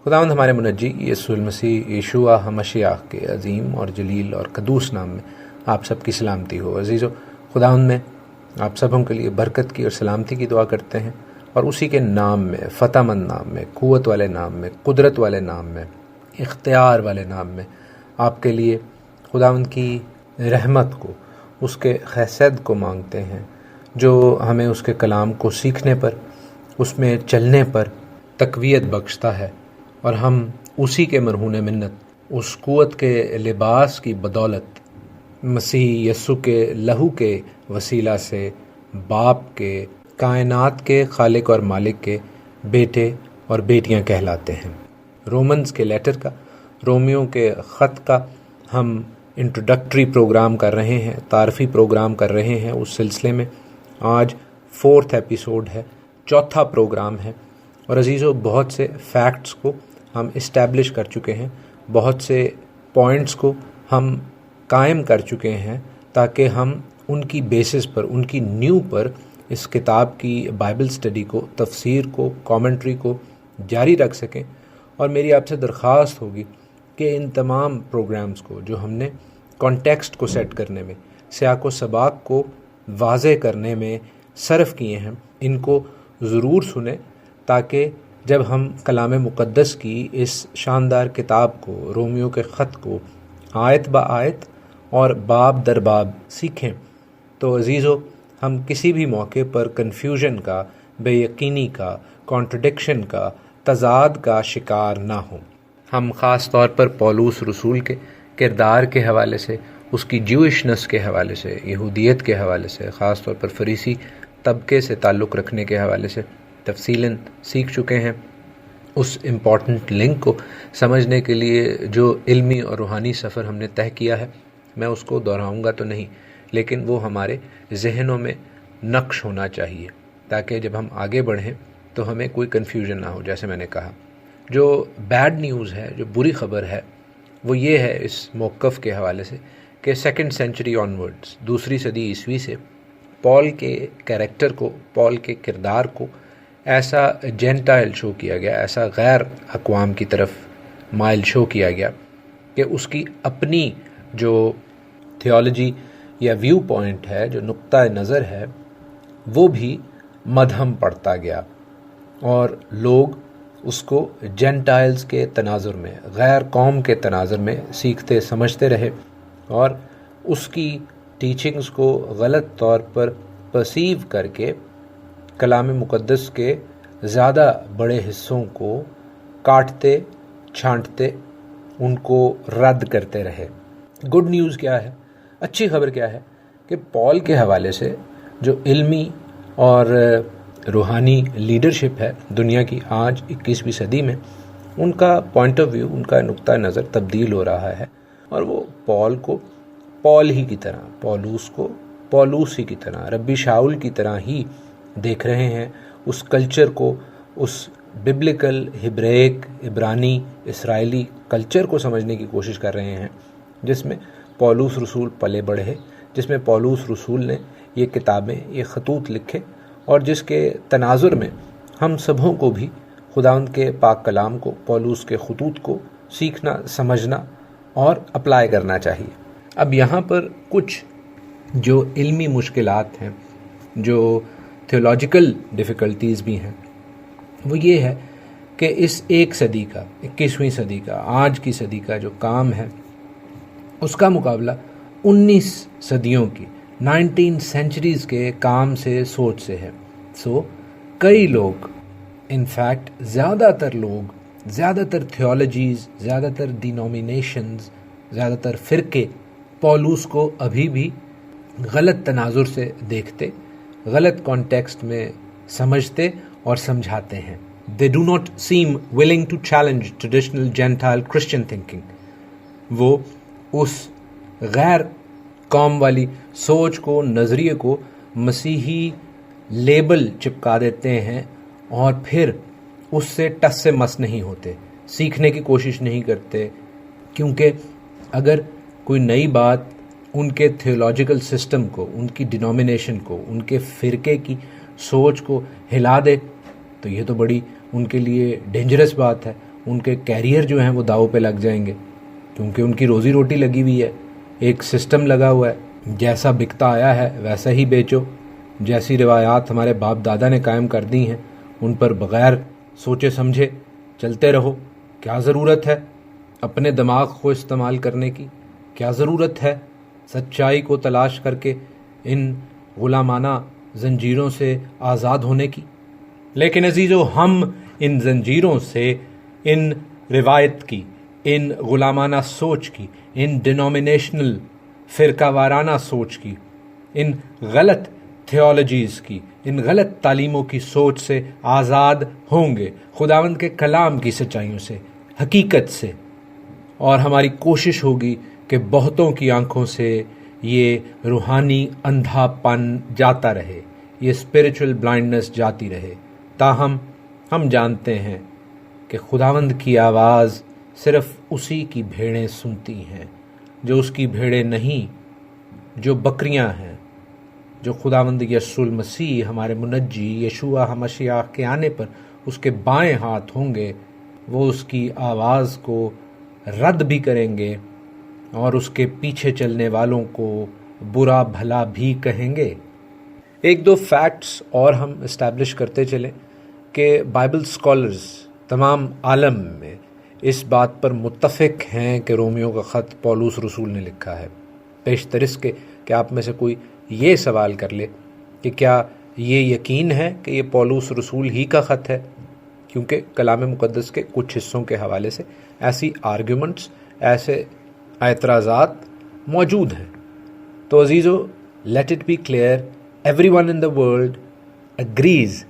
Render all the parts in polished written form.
خداوند ہمارے منجی یسوع المسیح یشوع مشیاہ کے عظیم اور جلیل اور قدوس نام میں آپ سب کی سلامتی ہو۔ عزیزو، خداوند میں آپ سبوں کے لیے برکت کی اور سلامتی کی دعا کرتے ہیں، اور اسی کے نام میں، فتح مند نام میں، قوت والے نام میں، قدرت والے نام میں، اختیار والے نام میں آپ کے لیے خداوند کی رحمت کو، اس کے خیسد کو مانگتے ہیں، جو ہمیں اس کے کلام کو سیکھنے پر، اس میں چلنے پر تقویت بخشتا ہے، اور ہم اسی کے مرہون منت، اس قوت کے لباس کی بدولت مسیح یسوع کے لہو کے وسیلہ سے باپ کے، کائنات کے خالق اور مالک کے بیٹے اور بیٹیاں کہلاتے ہیں۔ رومنز کے لیٹر کا، رومیوں کے خط کا ہم انٹروڈکٹری پروگرام کر رہے ہیں، تعارفی پروگرام کر رہے ہیں۔ اس سلسلے میں آج 4 ایپیسوڈ ہے، 4 پروگرام ہے، اور عزیزو بہت سے فیکٹس کو ہم اسٹیبلش کر چکے ہیں، بہت سے پوائنٹس کو ہم قائم کر چکے ہیں، تاکہ ہم ان کی بیسس پر، ان کی نیو پر اس کتاب کی بائبل سٹڈی کو، تفسیر کو، کامنٹری کو جاری رکھ سکیں۔ اور میری آپ سے درخواست ہوگی کہ ان تمام پروگرامز کو جو ہم نے کانٹیکسٹ کو سیٹ کرنے میں، سیاق و سباق کو واضح کرنے میں صرف کیے ہیں، ان کو ضرور سنیں، تاکہ جب ہم کلام مقدس کی اس شاندار کتاب کو، رومیوں کے خط کو آیت با آیت اور باب در باب سیکھیں، تو عزیزو ہم کسی بھی موقع پر کنفیوژن کا، بے یقینی کا، کانٹرڈکشن کا، تضاد کا شکار نہ ہوں۔ ہم خاص طور پر پولس رسول کے کردار کے حوالے سے، اس کی جوئشنس کے حوالے سے، یہودیت کے حوالے سے، خاص طور پر فریسی طبقے سے تعلق رکھنے کے حوالے سے تفصیلاً سیکھ چکے ہیں۔ اس امپورٹنٹ لنک کو سمجھنے کے لیے جو علمی اور روحانی سفر ہم نے طے کیا ہے، میں اس کو دہراؤں گا تو نہیں، لیکن وہ ہمارے ذہنوں میں نقش ہونا چاہیے، تاکہ جب ہم آگے بڑھیں تو ہمیں کوئی کنفیوژن نہ ہو۔ جیسے میں نے کہا، جو بیڈ نیوز ہے، جو بری خبر ہے، وہ یہ ہے اس موقف کے حوالے سے کہ 2 سینچری آنورڈز، 2 صدی عیسوی سے پال کے کیریکٹر کو، پال کے کردار کو ایسا جینٹائل شو کیا گیا، ایسا غیر اقوام کی طرف مائل شو کیا گیا کہ اس کی اپنی جو تھیولوجی یا ویو پوائنٹ ہے، جو نقطہ نظر ہے، وہ بھی مدھم پڑتا گیا، اور لوگ اس کو جینٹائلز کے تناظر میں، غیر قوم کے تناظر میں سیکھتے سمجھتے رہے، اور اس کی ٹیچنگز کو غلط طور پر پرسیو کر کے کلام مقدس کے زیادہ بڑے حصوں کو کاٹتے، چھانٹتے، ان کو رد کرتے رہے۔ گڈ نیوز کیا ہے؟ اچھی خبر کیا ہے کہ پال کے حوالے سے جو علمی اور روحانی لیڈرشپ ہے دنیا کی آج 21ویں صدی میں، ان کا پوائنٹ آف ویو، ان کا نقطہ نظر تبدیل ہو رہا ہے، اور وہ پال کو پال ہی کی طرح، پولوس کو پولوس ہی کی طرح، ربی شاول کی طرح ہی دیکھ رہے ہیں۔ اس کلچر کو، اس ببلیکل، ہبریک، عبرانی، اسرائیلی کلچر کو سمجھنے کی کوشش کر رہے ہیں، جس میں پولوس رسول پلے بڑھے، جس میں پولوس رسول نے یہ کتابیں، یہ خطوط لکھے، اور جس کے تناظر میں ہم سبوں کو بھی خداوند کے پاک کلام کو، پولوس کے خطوط کو سیکھنا، سمجھنا اور اپلائی کرنا چاہیے۔ اب یہاں پر کچھ جو علمی مشکلات ہیں، جو تھیولوجیکل ڈیفیکلٹیز بھی ہیں، وہ یہ ہے کہ اس 1 صدی کا، 21ویں صدی کا، آج کی صدی کا جو کام ہے، اس کا مقابلہ 19 صدیوں کی، 19 سینچریز کے کام سے، سوچ سے ہے۔ کئی لوگ، انفیکٹ زیادہ تر لوگ، زیادہ تر تھیولوجیز، زیادہ تر ڈینومینیشنز، زیادہ تر فرقے پولوس کو ابھی بھی غلط تناظر سے دیکھتے، غلط کانٹیکسٹ میں سمجھتے اور سمجھاتے ہیں۔ They do not seem willing to challenge traditional Gentile Christian thinking۔ وہ اس غیر قوم والی سوچ کو، نظریے کو مسیحی لیبل چپکا دیتے ہیں، اور پھر اس سے ٹس سے مس نہیں ہوتے، سیکھنے کی کوشش نہیں کرتے، کیونکہ اگر کوئی نئی بات ان کے تھیولوجیکل سسٹم کو، ان کی ڈینومینیشن کو، ان کے فرقے کی سوچ کو ہلا دے، تو یہ تو بڑی ان کے لیے ڈینجرس بات ہے، ان کے کیریئر جو ہیں وہ داؤ پہ لگ جائیں گے، کیونکہ ان کی روزی روٹی لگی ہوئی ہے، ایک سسٹم لگا ہوا ہے، جیسا بکتا آیا ہے ویسا ہی بیچو، جیسی روایات ہمارے باپ دادا نے قائم کر دی ہیں ان پر بغیر سوچے سمجھے چلتے رہو۔ کیا ضرورت ہے اپنے دماغ کو استعمال کرنے کی؟ کیا ضرورت ہے سچائی کو تلاش کر کے ان غلامانہ زنجیروں سے آزاد ہونے کی؟ لیکن عزیزو، ہم ان زنجیروں سے، ان روایت کی، ان غلامانہ سوچ کی، ان ڈینومینیشنل فرقہ وارانہ سوچ کی، ان غلط تھیولوجیز کی، ان غلط تعلیموں کی سوچ سے آزاد ہوں گے، خداوند کے کلام کی سچائیوں سے، حقیقت سے، اور ہماری کوشش ہوگی کہ بہتوں کی آنکھوں سے یہ روحانی اندھا پن جاتا رہے، یہ اسپرچل بلائنڈنس جاتی رہے، تاہم ہم جانتے ہیں کہ خداوند کی آواز صرف اسی کی بھیڑیں سنتی ہیں، جو اس کی بھیڑیں نہیں، جو بکریاں ہیں، جو خداوند یسوع المسیح ہمارے منجی یشوع ہمشیاہ کے آنے پر اس کے بائیں ہاتھ ہوں گے، وہ اس کی آواز کو رد بھی کریں گے اور اس کے پیچھے چلنے والوں کو برا بھلا بھی کہیں گے۔ ایک دو فیکٹس اور ہم اسٹیبلش کرتے چلیں کہ بائبل سکالرز تمام عالم میں اس بات پر متفق ہیں کہ رومیو کا خط پولس رسول نے لکھا ہے، پیشتر اس کے کہ آپ میں سے کوئی یہ سوال کر لے کہ کیا یہ یقین ہے کہ یہ پولس رسول ہی کا خط ہے، کیونکہ کلام مقدس کے کچھ حصوں کے حوالے سے ایسی آرگیومنٹس، ایسے اعتراضات موجود ہیں۔ تو عزیزو، let it be clear, everyone in the world agrees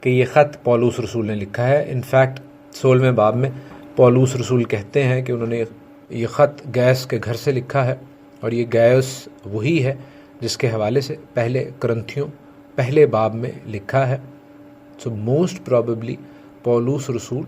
کہ یہ خط پولس رسول نے لکھا ہے۔ انفیکٹ 16ویں باب میں پولس رسول کہتے ہیں کہ انہوں نے یہ خط گیس کے گھر سے لکھا ہے، اور یہ گیس وہی ہے جس کے حوالے سے پہلے کرنتھیوں پہلے باب میں لکھا ہے۔ سو موسٹ پروبیبلی پولس رسول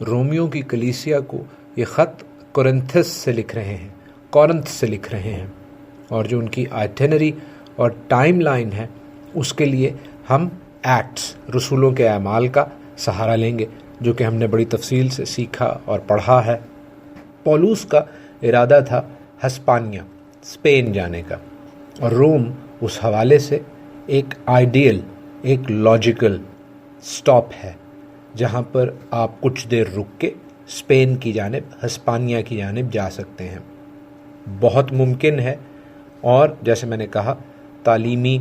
رومیو کی کلیسیا کو یہ خط کورنتھس سے لکھ رہے ہیں، کورنتھ سے لکھ رہے ہیں، اور جو ان کی آئٹنری اور ٹائم لائن ہے اس کے لیے ہم ایکٹس، رسولوں کے اعمال کا سہارا لیں گے، جو کہ ہم نے بڑی تفصیل سے سیکھا اور پڑھا ہے۔ پولس کا ارادہ تھا ہسپانیہ، اسپین جانے کا، اور روم اس حوالے سے ایک آئیڈیل، ایک لاجیکل سٹاپ ہے جہاں پر آپ کچھ دیر رک کے اسپین کی جانب، ہسپانیہ کی جانب جا سکتے ہیں۔ بہت ممکن ہے، اور جیسے میں نے کہا تعلیمی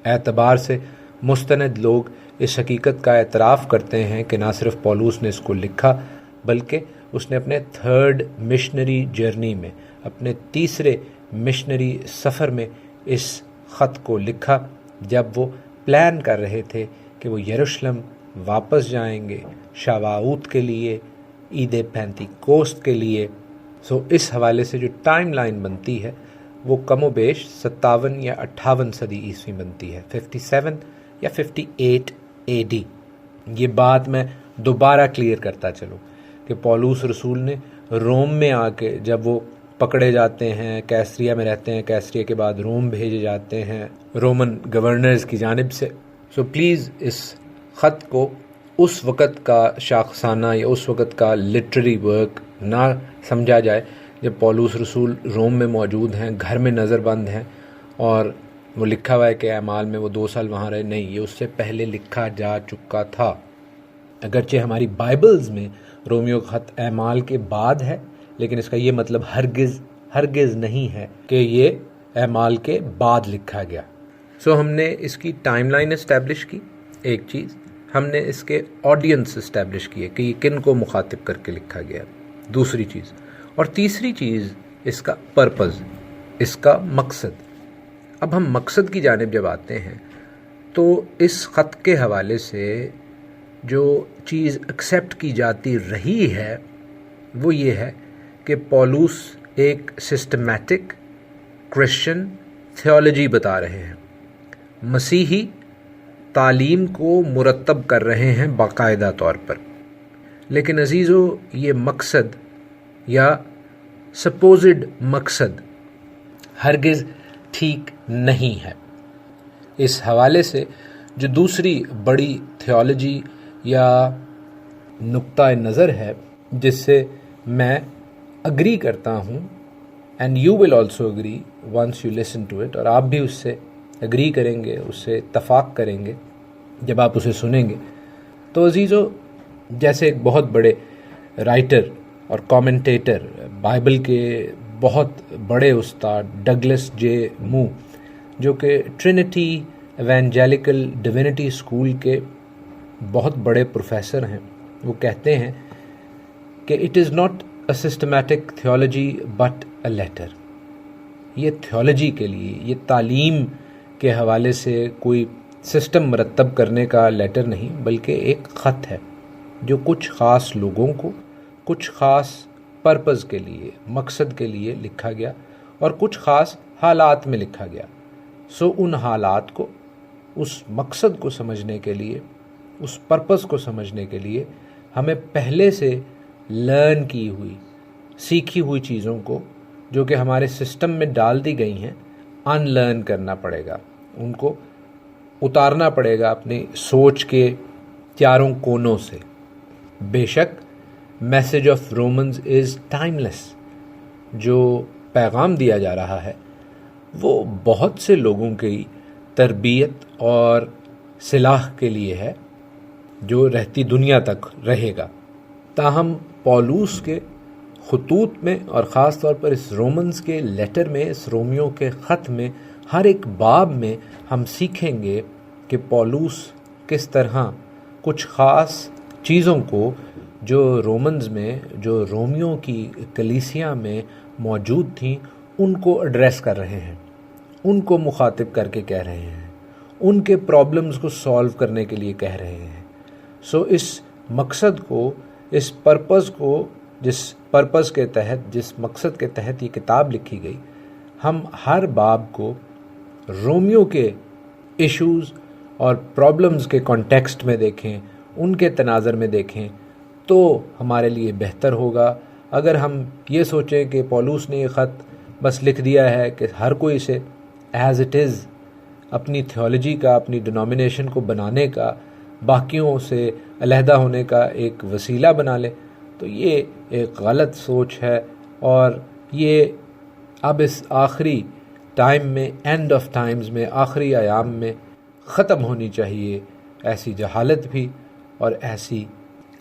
اعتبار سے مستند لوگ اس حقیقت کا اعتراف کرتے ہیں کہ نہ صرف پولس نے اس کو لکھا، بلکہ اس نے اپنے تھرڈ مشنری جرنی میں، اپنے تیسرے مشنری سفر میں اس خط کو لکھا، جب وہ پلان کر رہے تھے کہ وہ یروشلم واپس جائیں گے شواؤت کے لیے، عید پینتیکوست کے لیے۔ سو اس حوالے سے جو ٹائم لائن بنتی ہے وہ کم و بیش 57 یا 58 صدی عیسوی بنتی ہے، 57 یا 58 AD۔ یہ بات میں دوبارہ کلیئر کرتا چلوں کہ پولس رسول نے روم میں آ کے، جب وہ پکڑے جاتے ہیں، کیسریا میں رہتے ہیں، کیسریا کے بعد روم بھیجے جاتے ہیں رومن گورنرز کی جانب سے، سو پلیز اس خط کو اس وقت کا شاخسانہ یا اس وقت کا لٹریری ورک نہ سمجھا جائے جب پولس رسول روم میں موجود ہیں، گھر میں نظر بند ہیں، اور وہ لکھا ہوا ہے کہ اعمال میں وہ 2 سال وہاں رہے۔ نہیں، یہ اس سے پہلے لکھا جا چکا تھا، اگرچہ ہماری بائبلز میں رومیو کا خط اعمال کے بعد ہے، لیکن اس کا یہ مطلب ہرگز نہیں ہے کہ یہ اعمال کے بعد لکھا گیا۔ سو ہم نے اس کی ٹائم لائن اسٹیبلش کی، ایک چیز ہم نے اس کے آڈینس اسٹیبلش کی ہے کہ یہ کن کو مخاطب کر کے لکھا گیا، دوسری چیز، اور تیسری چیز اس کا پرپز، اس کا مقصد۔ اب ہم مقصد کی جانب جب آتے ہیں تو اس خط کے حوالے سے جو چیز ایکسیپٹ کی جاتی رہی ہے وہ یہ ہے کہ پولس ایک سسٹمیٹک کرسچن تھیولوجی بتا رہے ہیں، مسیحی تعلیم کو مرتب کر رہے ہیں باقاعدہ طور پر۔ لیکن عزیزو، یہ مقصد یا سپوزڈ مقصد ہرگز ٹھیک نہیں ہے۔ اس حوالے سے جو دوسری بڑی تھیولوجی یا نقطہ نظر ہے جس سے میں اگری کرتا ہوں، and you will also agree once you listen to it, اور آپ بھی اس سے اگری کریں گے، اس سے اتفاق کریں گے جب آپ اسے سنیں گے۔ تو عزیزو، جیسے ایک بہت بڑے رائٹر اور کامنٹیٹر، بائبل کے بہت بڑے استاد ڈگلس جے مو، جو کہ ٹرینٹی ایونجیلیکل ڈیوینٹی اسکول کے بہت بڑے پروفیسر ہیں، وہ کہتے ہیں کہ it is not a systematic theology but a letter. یہ تھیولوجی کے لیے، یہ تعلیم کے حوالے سے کوئی سسٹم مرتب کرنے کا لیٹر نہیں، بلکہ ایک خط ہے جو کچھ خاص لوگوں کو کچھ خاص پرپز کے لیے، مقصد کے لیے لکھا گیا، اور کچھ خاص حالات میں لکھا گیا۔ سو ان حالات کو، اس مقصد کو سمجھنے کے لیے، اس پرپز کو سمجھنے کے لیے ہمیں پہلے سے لرن کی ہوئی، سیکھی ہوئی چیزوں کو جو کہ ہمارے سسٹم میں ڈال دی گئی ہیں، ان لرن کرنا پڑے گا، ان کو اتارنا پڑے گا اپنی سوچ کے چاروں کونوں سے۔ بے شک message of Romans is time لیس، جو پیغام دیا جا رہا ہے وہ بہت سے لوگوں کی تربیت اور صلاح کے لیے ہے، جو رہتی دنیا تک رہے گا۔ تاہم پولوس کے خطوط میں، اور خاص طور پر اس رومنز کے لیٹر میں، اس رومیو کے خط میں، ہر ایک باب میں ہم سیکھیں گے کہ پولوس کس طرح کچھ خاص چیزوں کو جو رومنز میں، جو رومیو کی کلیسیا میں موجود تھیں، ان کو ایڈریس کر رہے ہیں، ان کو مخاطب کر کے کہہ رہے ہیں، ان کے پرابلمز کو سالو کرنے کے لیے کہہ رہے ہیں۔ سو اس مقصد کو، اس پرپز کو، جس پرپز کے تحت، جس مقصد کے تحت یہ کتاب لکھی گئی، ہم ہر باب کو رومیو کے ایشوز اور پرابلمز کے کانٹیکسٹ میں دیکھیں، ان کے تناظر میں دیکھیں، تو ہمارے لیے بہتر ہوگا۔ اگر ہم یہ سوچیں کہ پولوس نے یہ خط بس لکھ دیا ہے کہ ہر کوئی اسے ایز اٹ از اپنی تھیولوجی کا، اپنی ڈینومینیشن کو بنانے کا، باقیوں سے علیحدہ ہونے کا ایک وسیلہ بنا لے، تو یہ ایک غلط سوچ ہے، اور یہ اب اس آخری ٹائم میں، اینڈ آف ٹائمز میں، آخری ایام میں ختم ہونی چاہیے، ایسی جہالت بھی اور ایسی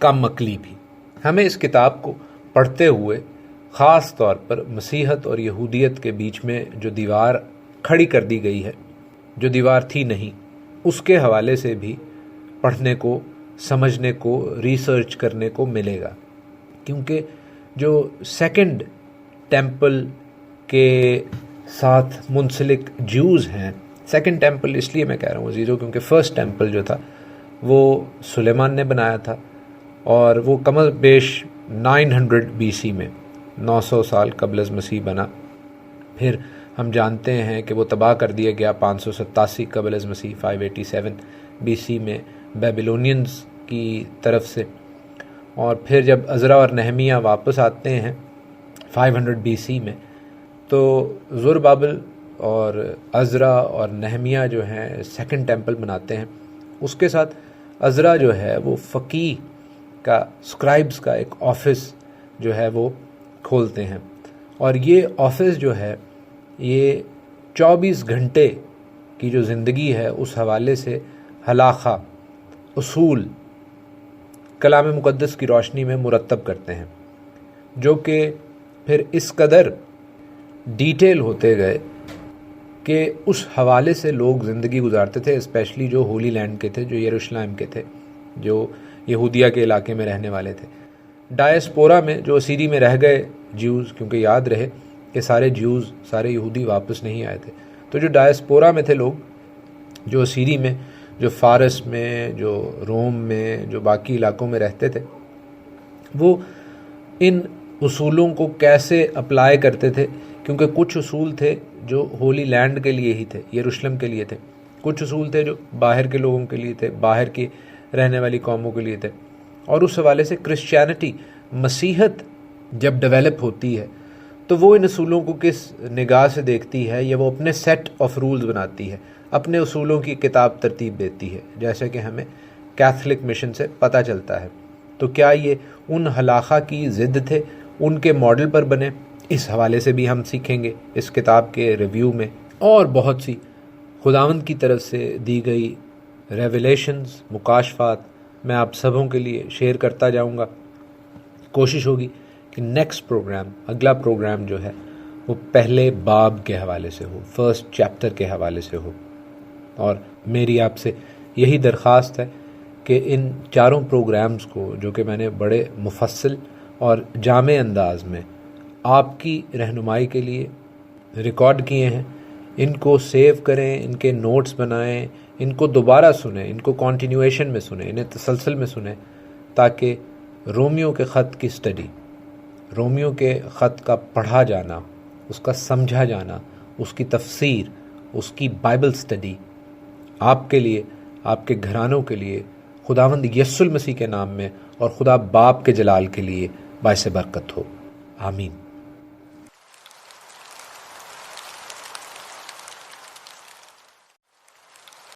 کم عقلی بھی۔ ہمیں اس کتاب کو پڑھتے ہوئے خاص طور پر مسیحت اور یہودیت کے بیچ میں جو دیوار کھڑی کر دی گئی ہے، جو دیوار تھی نہیں، اس کے حوالے سے بھی پڑھنے کو، سمجھنے کو، ریسرچ کرنے کو ملے گا، کیونکہ جو سیکنڈ ٹیمپل کے ساتھ منسلک جیوز ہیں، سیکنڈ ٹیمپل اس لیے میں کہہ رہا ہوں عزیزو کیونکہ فرسٹ ٹیمپل جو تھا وہ سلیمان نے بنایا تھا، اور وہ کم از بیش 900 BC میں، 900 سال قبل از مسیح بنا۔ پھر ہم جانتے ہیں کہ وہ تباہ کر دیا گیا 587 قبل از مسیح، 587 BC میں بیبلونینز کی طرف سے، اور پھر جب عزرا اور نہمیہ واپس آتے ہیں 500 BC میں، تو زربابل اور عزرا اور نہمیہ جو ہیں سیکنڈ ٹیمپل بناتے ہیں۔ اس کے ساتھ عزرا جو ہے وہ فقیہ کا، سکرائبز کا ایک آفس جو ہے وہ کھولتے ہیں، اور یہ آفس جو ہے یہ 24 گھنٹے کی جو زندگی ہے اس حوالے سے حلاخہ، اصول کلام مقدس کی روشنی میں مرتب کرتے ہیں، جو کہ پھر اس قدر ڈیٹیل ہوتے گئے کہ اس حوالے سے لوگ زندگی گزارتے تھے، اسپیشلی جو ہولی لینڈ کے تھے، جو یروشلم کے تھے، جو یہودیہ کے علاقے میں رہنے والے تھے۔ ڈائسپورا میں جو اسیری میں رہ گئے جیوز، کیونکہ یاد رہے کہ سارے جیوز، سارے یہودی واپس نہیں آئے تھے، تو جو ڈائسپورا میں تھے لوگ، جو اسیری میں، جو فارس میں، جو روم میں، جو باقی علاقوں میں رہتے تھے، وہ ان اصولوں کو کیسے اپلائی کرتے تھے، کیونکہ کچھ اصول تھے جو ہولی لینڈ کے لیے ہی تھے، یروشلم کے لیے تھے، کچھ اصول تھے جو باہر کے لوگوں کے لیے تھے، باہر کی رہنے والی قوموں کے لیے تھے، اور اس حوالے سے کرسچینٹی، مسیحت جب ڈیولپ ہوتی ہے تو وہ ان اصولوں کو کس نگاہ سے دیکھتی ہے، یا وہ اپنے سیٹ آف رولز بناتی ہے، اپنے اصولوں کی کتاب ترتیب دیتی ہے، جیسے کہ ہمیں کیتھولک مشن سے پتہ چلتا ہے۔ تو کیا یہ ان ہلاخہ کی ضد تھے، ان کے ماڈل پر بنے؟ اس حوالے سے بھی ہم سیکھیں گے اس کتاب کے ریویو میں، اور بہت سی خداوند کی طرف سے دی گئی ریویلیشنز، مکاشفات میں آپ سبوں کے لیے شیئر کرتا جاؤں گا۔ کوشش ہوگی کہ نیکسٹ پروگرام، اگلا پروگرام جو ہے وہ پہلے باب کے حوالے سے ہو، فرسٹ چیپٹر کے حوالے سے ہو، اور میری آپ سے یہی درخواست ہے کہ ان چاروں پروگرامز کو جو کہ میں نے بڑے مفصل اور جامع انداز میں آپ کی رہنمائی کے لیے ریکارڈ کیے ہیں، ان کو سیو کریں، ان کے نوٹس بنائیں، ان کو دوبارہ سنیں، ان کو کنٹینیویشن میں سنیں، انہیں تسلسل میں سنیں، تاکہ رومیو کے خط کی سٹڈی، رومیو کے خط کا پڑھا جانا، اس کا سمجھا جانا، اس کی تفسیر، اس کی بائبل سٹڈی آپ کے لیے، آپ کے گھرانوں کے لیے خداوند یسوع المسیح کے نام میں اور خدا باپ کے جلال کے لیے باعث برکت ہو۔ آمین۔